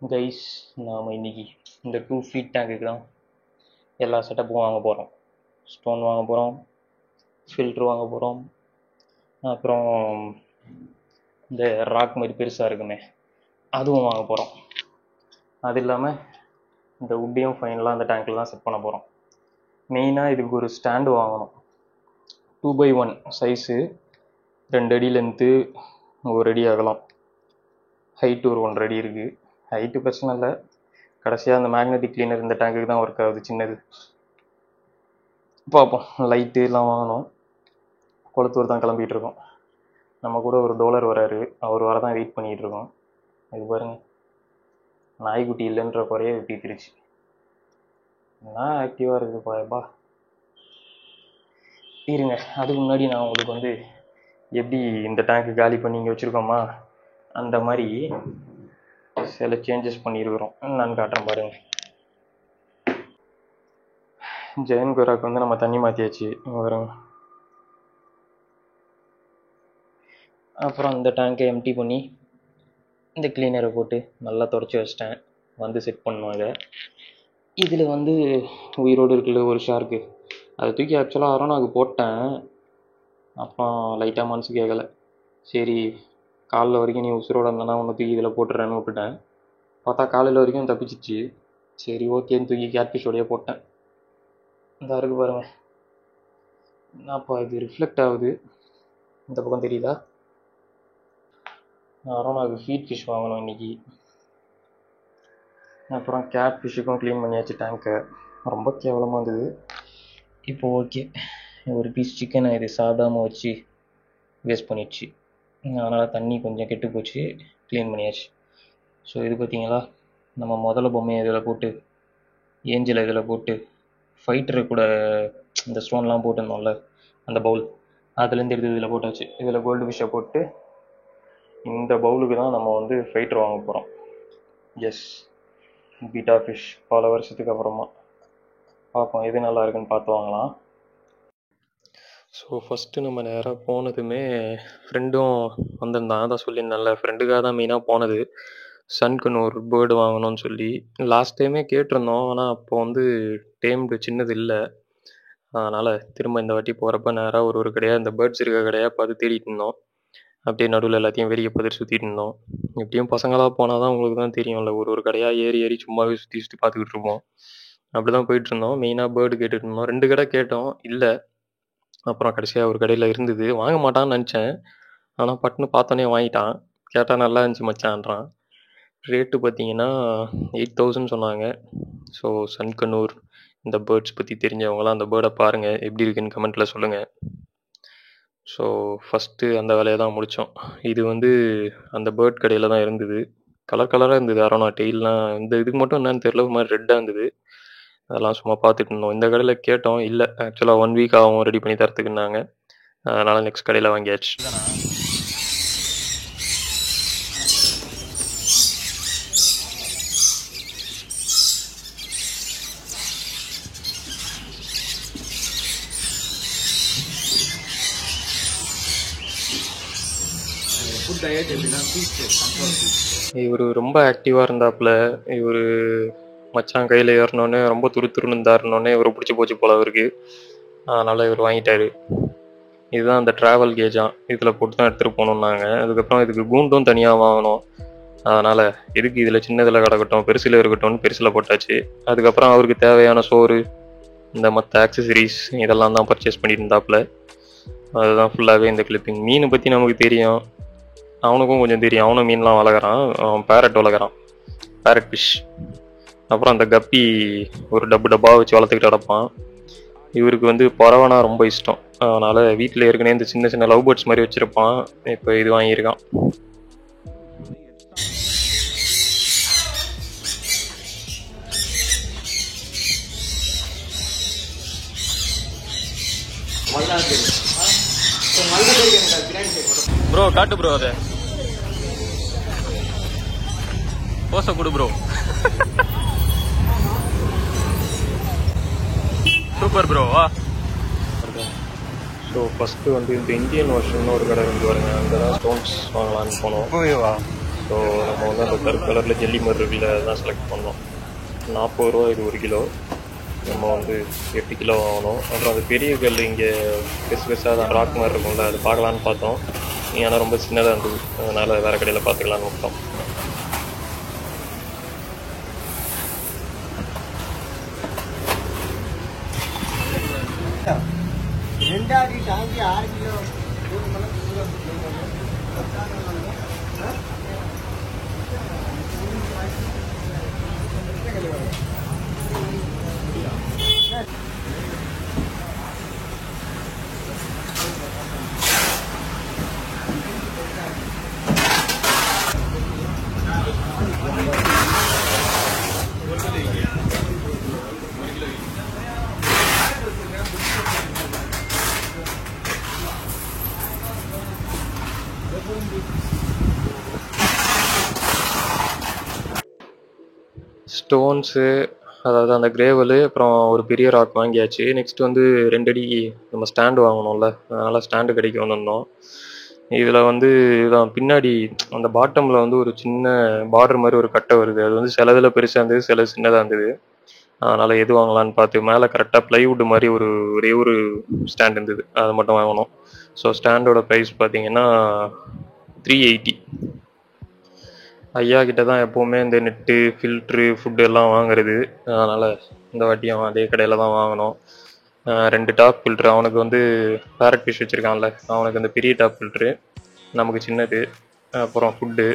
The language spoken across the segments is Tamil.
கைஸ், நாம் இன்றைக்கி இந்த 2 ஃபீட் டேங்குக்கு தான் எல்லா செட்டப்பும் வாங்க போகிறோம். ஸ்டோன் வாங்க போகிறோம், ஃபில்ட்ரு வாங்க போகிறோம், அப்புறம் இந்த ராக் மாதிரி பெருசாக இருக்குமே அதுவும் வாங்க போகிறோம். அது இல்லாமல் இந்த உட்டையும் ஃபைனலாக அந்த டேங்க்கில் தான் செட் பண்ண போகிறோம். மெயினாக இதுக்கு ஒரு ஸ்டாண்டு வாங்கணும். 2x1 சைஸு, 2 அடி லென்த்து, 1 அடி அகலம், ஹைட்டு ஒரு 1.5 அடி இருக்குது. ஹைட்டு பிரச்சனை இல்லை, கடைசியாக அந்த மேக்னெட்டிக் கிளீனர் இந்த டேங்குக்கு தான் ஒர்க் ஆகுது, சின்னது. பார்ப்போம். லைட்டு எல்லாம் வாங்கணும். குளத்தூர் தான் கிளம்பிகிட்டு இருக்கோம். நம்ம கூட ஒரு டோலர் வராரு, அவர் வர தான் வெயிட் பண்ணிகிட்டு இருக்கோம். இது பாருங்கள், நாய்க்குட்டி இல்லைன்ற குறைய தீர்த்துருச்சு. என்ன ஆக்டிவாக இருக்குது பாயப்பா. இருங்க, அதுக்கு முன்னாடி நான் உங்களுக்கு எப்படி இந்த டேங்க்கு காலி பண்ணி இங்கே வச்சுருக்கோமா அந்த மாதிரி சில சேஞ்சஸ் பண்ணியிருக்கிறோம். நான் காட்டுறேன் பாருங்கள். ஜெயன் கோராக்கு நம்ம தண்ணி மாற்றியாச்சு வரும். அப்புறம் இந்த டேங்கை எம்டி பண்ணி இந்த கிளீனரை போட்டு நல்லா தொடச்சி வச்சிட்டேன். செட் பண்ணுவோம். இதில் உயிரோடு இருக்குல்ல ஒரு ஷார்க்கு, அதை தூக்கி ஆக்சுவலாக அரோனாவுக்கு போட்டேன். அப்புறம் லைட்டாக மனசு கேட்கலை. சரி, காலைல வரைக்கும் நீ உசுரோட இருந்தனா ஒன்று தூக்கி இதில் போட்டுறேன்னு விட்டுட்டேன். பார்த்தா காலையில் வரைக்கும் தப்பிச்சிச்சு. சரி ஓகேன்னு தூக்கி கேட்ஃபிஷோடையே போட்டேன். இந்த இருக்கு பாருங்கள், அப்போ இது ரிஃப்ளெக்ட் ஆகுது. இந்த பக்கம் தெரியுதா? அரோனாவுக்கு ஃபீட் ஃபிஷ் வாங்கணும் இன்றைக்கி. அப்புறம் கேட் ஃபிஷ்ஷுக்கும் க்ளீன் பண்ணியாச்சு டேங்கை. ரொம்ப கேவலமாக இருந்தது. இப்போ ஓகே, ஒரு பீஸ் சிக்கனை இது சாப்பிடாமல் வச்சு வேஸ்ட் பண்ணிடுச்சு. அதனால் தண்ணி கொஞ்சம் கெட்டு போச்சு, க்ளீன் பண்ணியாச்சு. ஸோ இது பார்த்தீங்களா, நம்ம முதல்ல பொம்மையை இதில் போட்டு, ஏஞ்சலை இதில் போட்டு, ஃபைட்டரை கூட இந்த ஸ்டோன்லாம் போட்டுருந்தோம்ல அந்த பவுல், அதுலேருந்து எடுத்து இதில் போட்டாச்சு. இதில் கோல்டு ஃபிஷ்ஷை போட்டு இந்த பவுலுக்கு தான் நம்ம ஃபைட்டர் வாங்க போகிறோம். எஸ், பீட்டா ஃபிஷ் பல வருஷத்துக்கு அப்புறமா பார்ப்போம் எது நல்லா இருக்குன்னு பார்த்து வாங்கலாம். ஸோ ஃபஸ்ட்டு நம்ம நேராக போனதுமே ஃப்ரெண்டும் வந்திருந்தான். அதான் சொல்லியிருந்தான்ல, ஃப்ரெண்டுக்காக தான் மெயினாக போனது. சன்குன்னு ஒரு பேர்டு வாங்கணும்னு சொல்லி லாஸ்ட் டைமே கேட்டிருந்தோம். ஆனால் அப்போ டேம்டு சின்னது இல்லை. அதனால் திரும்ப இந்த வாட்டி போகிறப்ப நேராக ஒரு கடையாக இந்த பேர்ட்ஸ் இருக்க கடையாக பார்த்து தேடிட்டு இருந்தோம். அப்படியே நடுவில் எல்லாத்தையும் வெறிய பதிர் சுற்றிட்டு இருந்தோம். எப்படியும் பசங்களாக போனால் தான் உங்களுக்கு தான் தெரியும்ல, ஒரு கடையாக ஏறி சும்மாவே சுற்றி பார்த்துக்கிட்டு இருப்போம். அப்படி தான் போயிட்டுருந்தோம். மெயினாக பேர்டு கேட்டுட்டு இருந்தோம். 2 கடை கேட்டோம், இல்லை. அப்புறம் கடைசியாக ஒரு கடையில் இருந்தது. வாங்க மாட்டான்னு நினச்சேன், ஆனால் பட்டுன்னு பார்த்தோன்னே வாங்கிட்டான். கேட்டால் நல்லா இருந்துச்சு மச்சான்றான். ரேட்டு பார்த்தீங்கன்னா 8000 சொன்னாங்க. ஸோ சன்கனூர் இந்த பேர்ட்ஸ் பற்றி தெரிஞ்சவங்களாம் அந்த பேர்டை பாருங்கள், எப்படி இருக்குன்னு கமெண்ட்டில் சொல்லுங்கள். ஸோ ஃபஸ்ட்டு அந்த வேலையை தான் முடித்தோம். இது அந்த பேர்ட் கடையில் தான் இருந்தது. கலராக இருந்தது. அரோனா டெய்லாம் இந்த இதுக்கு மட்டும் என்னன்னு தெரியல, ஒரு மாதிரி ரெட்டாக இருந்தது. அதெல்லாம் சும்மா பார்த்துட்டு இருந்தோம். இந்த கடையில் கேட்டோம், இல்லை ஆக்சுவலாக 1 வீக் ஆகும் ரெடி பண்ணி தரத்துக்குன்னாங்க. அதனால் நெக்ஸ்ட் கடையில் வாங்கியாச்சு. இவர் ரொம்ப ஆக்டிவாக இருந்தாப்புல. இவர் மச்சான் கையில் ஏறினோடனே ரொம்ப துருன்னு இருந்தாருனோடனே இவரை பிடிச்சி போச்சு போல அவருக்கு. அதனால் இவர் வாங்கிட்டார். இதுதான் அந்த ட்ராவல் கேஜான், இதில் போட்டு தான் எடுத்துகிட்டு போகணுன்னாங்க. அதுக்கப்புறம் இதுக்கு கூண்டும் தனியாக வாங்கணும். அதனால் எதுக்கு இதில் சின்னதில் கிடக்கட்டும், பெருசில் இருக்கட்டும்னு பெருசில் போட்டாச்சு. அதுக்கப்புறம் அவருக்கு தேவையான சோறு, இந்த மற்ற ஆக்சசரிஸ் இதெல்லாம் தான் பர்ச்சேஸ் பண்ணிட்டு இருந்தாப்புல. அதுதான் ஃபுல்லாகவே இந்த கிளிப்பிங். மீனை பற்றி நமக்கு தெரியும், அவனுக்கும் கொஞ்சம் தெரியும். அவனும் மீன்லாம் வளர்க்குறான். அவன் பேரட் வளர்க்குறான், பேரட் ஃபிஷ். அப்புறம் அந்த கப்பி ஒரு டப்பாக வச்சு வளர்த்துக்கிட்டு கிடப்பான். இவருக்கு பறவைனா ரொம்ப இஷ்டம். அதனால் வீட்டில் ஏற்கனவே இந்த சின்ன சின்ன லவ் பேர்ட்ஸ் மாதிரி வச்சுருப்பான். இப்போ இது வாங்கியிருக்கான். ப்ரோ காட்டு ப்ரோ, அதை போச கொடு ப்ரோ. சூப்பர் ப்ரோ, வா. ஸோ ஃபஸ்ட்டு இந்த இந்தியன் வருஷன் ஒரு கடை வருங்க, அங்கே தான் ஸ்டோன்ஸ் வாங்கலான்னு போனோம். ஸோ நம்ம வந்து அந்த கருப்பு கலரில் ஜெல்லி மாதிரி இருக்குல்ல அதுதான் செலக்ட் பண்ணோம். 40 ரூபா இது 1 கிலோ. நம்ம வந்து 8 கிலோ வாங்கணும். அப்புறம் அந்த பெரிய கல் இங்கே பெருசு பெருசாக ராக் மாதிரி இருக்கும்ல அது பார்க்கலான்னு பார்த்தோம். ஆனால் ரொம்ப சின்னதாக இருந்தது, அதனால் வேறு கடையில் பார்த்துக்கலான்னு விட்டோம். ஸ்டோன்ஸு, அதாவது அந்த கிரேவலு, அப்புறம் ஒரு பெரிய ராக் வாங்கியாச்சு. நெக்ஸ்ட் வந்து 2 அடி நம்ம ஸ்டாண்டு வாங்கணும்ல, அதனால் ஸ்டாண்டு கடைக்கு வந்திருந்தோம். இதில் வந்து இதான் பின்னாடி அந்த பாட்டமில் வந்து ஒரு சின்ன பார்டர் மாதிரி ஒரு கட்டை வருது. அது வந்து சிலதில் பெருசாக இருந்தது, சில சின்னதாக இருந்தது. அதனால் எது வாங்கலான்னு பார்த்து மேலே கரெக்டாக ப்ளைவுட் மாதிரி ஒரே ஒரு ஸ்டாண்ட் இருந்தது, அதை மட்டும் வாங்கணும். ஸோ ஸ்டாண்டோட ப்ரைஸ் பார்த்தீங்கன்னா 380. ஐயா கிட்ட தான் எப்போவுமே இந்த நெட்டு, ஃபில்ட்ரு, ஃபுட்டு எல்லாம் வாங்குறது. அதனால் இந்த வாட்டியும் அதே கடையில் தான் வாங்கினோம். 2 டாப் ஃபில்ட்ரு, அவனுக்கு வந்து பேரட் ஃபிஷ் வச்சுருக்கான்ல, அவனுக்கு அந்த பெரிய டாப் ஃபில்ட்ரு, நமக்கு சின்னது. அப்புறம் ஃபுட்டு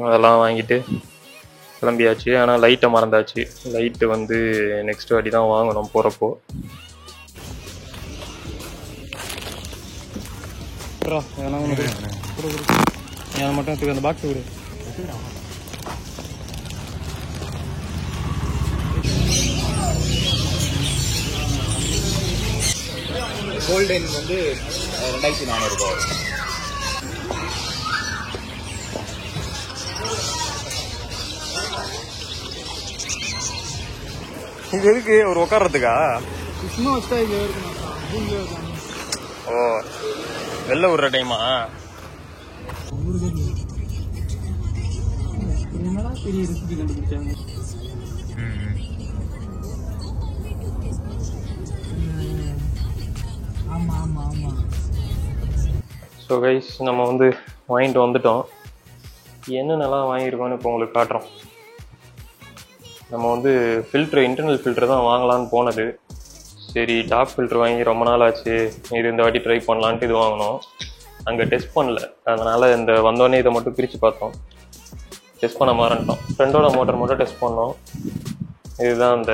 அதெல்லாம் வாங்கிட்டு கிளம்பியாச்சு. ஆனால் லைட்டை மறந்தாச்சு. லைட்டு வந்து நெக்ஸ்ட் வாட்டி தான் வாங்கணும் போகிறப்போ. மட்டும் எடுத்துக்க, அந்த பாக்ஸ் விடு. கோல்டன் வந்து 2400 ரூபாய் வரும். இது எதுக்கு ஒரு உட்கார்றதுக்கா? சும்மா வச்சா இங்கே ஓ, வெளில விடுற டைமா? என்னடா பெரிய ரெசிபி கண்டுபிடிச்சாங்க. ஆமாம் ஆமாம் ஆமாம். ஸோ கைஸ், நம்ம வந்து வாங்கிட்டு வந்துட்டோம். என்னென்னலாம் வாங்கியிருக்கோன்னு இப்போ உங்களுக்கு காட்டுறோம். நம்ம வந்து ஃபில்ட்ரு, இன்டர்னல் ஃபில்ட்ரு தான் வாங்கலான்னு போனது. சரி, டாப் ஃபில்ட்ரு வாங்கி ரொம்ப நாள் ஆச்சு, இது இந்த வாட்டி ட்ரை பண்ணலான்ட்டு இது வாங்கினோம். அங்கே டெஸ்ட் பண்ணல, அதனால் இந்த வந்தோடனே இதை மட்டும் பிரித்து பார்த்தோம். டெஸ்ட் பண்ண மாறன்ட்டோம். ஃப்ரெண்டோட மோட்டர் மட்டும் டெஸ்ட் பண்ணோம். இதுதான் அந்த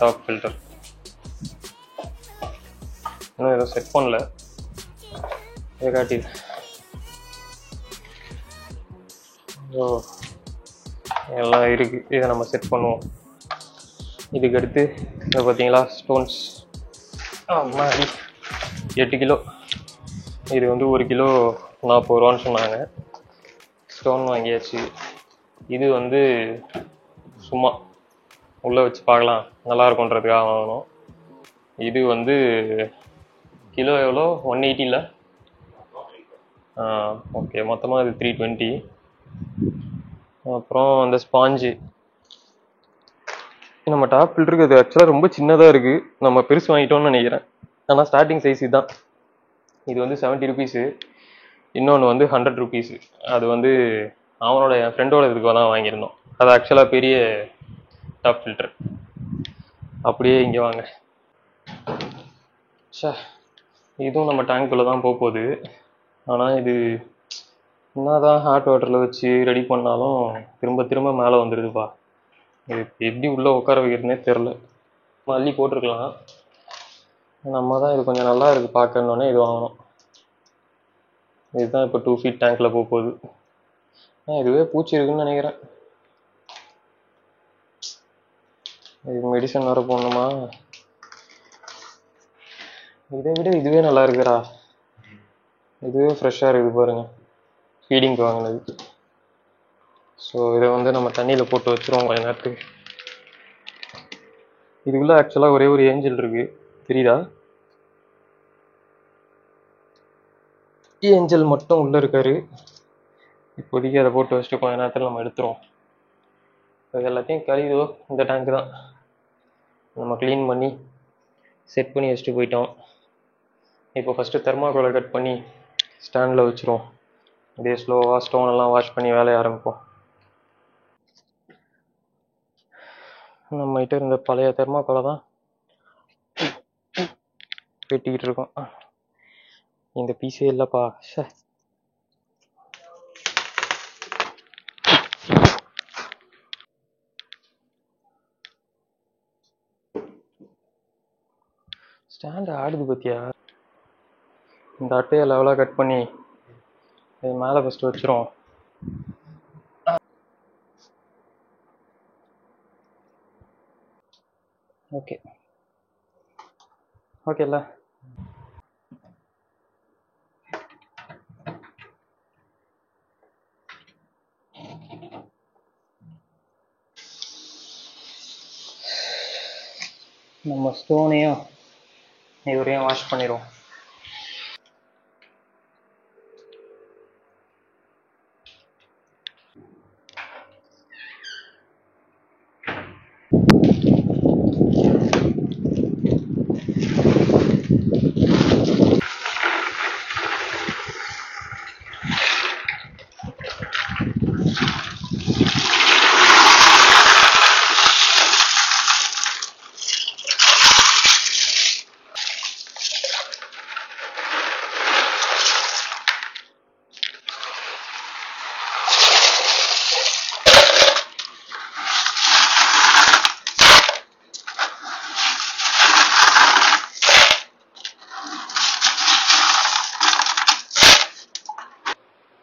டாப் ஃபில்டர். இன்னும் எதுவும் செட் பண்ணல, இதை காட்டி. ஓ, எல்லாம் இருக்குது, இதை நம்ம செட் பண்ணுவோம். இதுக்கு அடுத்து இதை பார்த்தீங்களா, ஸ்டோன்ஸ். மாதிரி 8 கிலோ. இது வந்து 1 கிலோ 40 ரூபான்னு சொன்னாங்க. ஸ்டோன் வாங்கியாச்சு. இது வந்து சும்மா உள்ளே வச்சு பார்க்கலாம், நல்லா இருக்குன்றதுக்காக வாங்கணும். இது வந்து கிலோ எவ்வளோ, 180 ஓகே, மொத்தமாக இது 320. அப்புறம் அந்த ஸ்பாஞ்சு, நம்ம டாப் ஃபில்டருக்கு அது ஆக்சுவலாக ரொம்ப சின்னதாக இருக்குது, நம்ம பெருசு வாங்கிட்டோம்னு நினைக்கிறேன். ஆனால் ஸ்டார்டிங் சைஸ் இதுதான். இது வந்து 70 ருபீஸு. இன்னொன்று வந்து 100 ருபீஸு. அது வந்து அவனோட, என் ஃப்ரெண்டோட இதுக்கு தான் வாங்கியிருந்தோம். அது ஆக்சுவலாக பெரிய டாப் ஃபில்டர். அப்படியே இங்கே வாங்க. இதுவும் நம்ம டேங்க்குள்ளே தான் போகுது. ஆனால் இது என்னதான் ஹாட் வாட்டரில் வச்சு ரெடி பண்ணாலும் திரும்ப திரும்ப மேலே வந்துடுதுப்பா. இது எப்படி உள்ளே உட்கார வைக்கிறதுனே தெரில. மல்லி போட்டிருக்கலாம், நம்ம தான் இது கொஞ்சம் நல்லா இருக்குது பார்க்கணுன்னே இது வாங்கணும். இதுதான் இப்போ 2 ஃபீட் டேங்க்கில் போகுது. இதுவே பூச்சி இருக்குன்னு நினைக்கிறேன். இது மெடிசன் வேறு போடணுமா? இதை விட இதுவே நல்லா இருக்குடா. இதுவே ஃப்ரெஷ்ஷாக இருக்குது பாருங்கள், ஃபீடிங்க்கு வாங்கினது. ஸோ இதை வந்து நம்ம தண்ணியில் போட்டு வச்சுருவோம் கொஞ்ச நேரத்துக்கு. இதுக்குள்ளே ஆக்சுவலாக ஒரே ஒரு ஏஞ்சல் இருக்குது, தெரியுதா? ஏஞ்சல் மட்டும் உள்ளே இருக்காரு. இப்போதைக்கு அதை போட்டு வச்சுட்டு கொஞ்ச நேரத்தில் நம்ம எடுத்துருவோம். அது எல்லாத்தையும் கழுவிதோ இந்த டேங்க் தான் நம்ம க்ளீன் பண்ணி செட் பண்ணி வச்சுட்டு போயிட்டோம். இப்போ ஃபஸ்ட்டு தெர்மாக்கோலை கட் பண்ணி ஸ்டாண்டில் வச்சுருவோம். அப்படியே ஸ்லோவாக ஸ்டோன் எல்லாம் வாஷ் பண்ணி வேலைய ஆரம்பிப்போம். நம்மகிட்ட இருந்த பழைய தெர்மாக்கோலை தான் வெட்டிக்கிட்டு இருக்கோம். இந்த பீஸே இல்லைப்பா. ஸ்டாண்டு ஆடுது பத்தியா. இந்த அட்டையை லெவலாக கட் பண்ணி இது மேலே ஃபஸ்ட்டு வச்சுருவோம். ஓகே ஓகேல்ல. நம்ம ஸ்டோனையும் இவரையும் வாஷ் பண்ணிடுவோம்.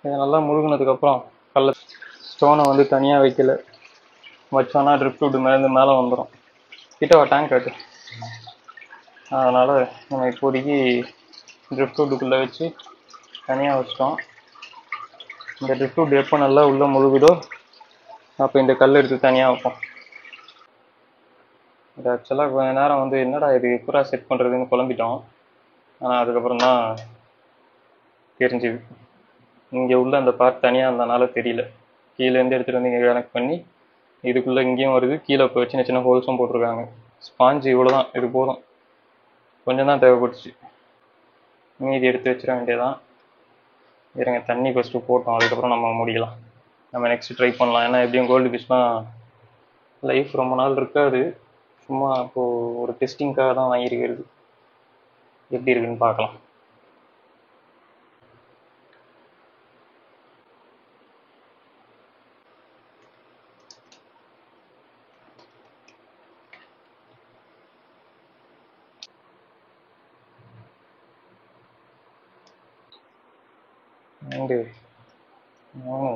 இதை நல்லா முழுகினதுக்கப்புறம் ஸ்டோனை வந்து தனியாக வைக்கல, வச்சோன்னா ட்ரிப் டூட்டு மேலே வந்துடும். கிட்டவா டேங்க் காட்டு. அதனால் நம்ம இப்போதைக்கு ட்ரிப் டூட்டுக்குள்ளே வச்சு தனியாக வச்சிட்டோம். இந்த ட்ரிப் டூட் எப்போ நல்லா உள்ளே முழுகுதோ அப்போ இந்த கல் எடுத்து தனியாக வைப்போம். இது ஆக்சுவலாக கொஞ்ச நேரம் வந்து என்னடா இது எப்படா செட் பண்ணுறதுன்னு குழம்பிட்டோம். ஆனால் அதுக்கப்புறம் தான் தெரிஞ்சுது. இங்கே உள்ள அந்த பார்ட் தனியாக இருந்தனால தெரியல. கீழேருந்து எடுத்துகிட்டு வந்து இங்கே கனெக்ட் பண்ணி இதுக்குள்ளே இங்கேயும் வருது, கீழே இப்போ சின்ன சின்ன ஹோல்ஸும் போட்டிருக்காங்க. ஸ்பாஞ்சு இவ்வளோ தான், இது போதும், கொஞ்சம் தான் தேவைப்பட்டுச்சு. மீதி எடுத்து வச்சிட வேண்டியதான். இருங்க தண்ணி ஃபஸ்ட்டு போட்டோம், அதுக்கப்புறம் நம்ம முடிக்கலாம். நம்ம நெக்ஸ்ட் ட்ரை பண்ணலாம். ஏன்னா எப்படியும் கோல்டு ஃபிஷ்லாம் லைஃப் ரொம்ப நாள் இருக்காது. சும்மா இப்போது ஒரு டெஸ்டிங்காக தான் வாங்கியிருக்கிறது. எப்படி இருக்குன்னு பார்க்கலாம். ரெண்டு 3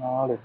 4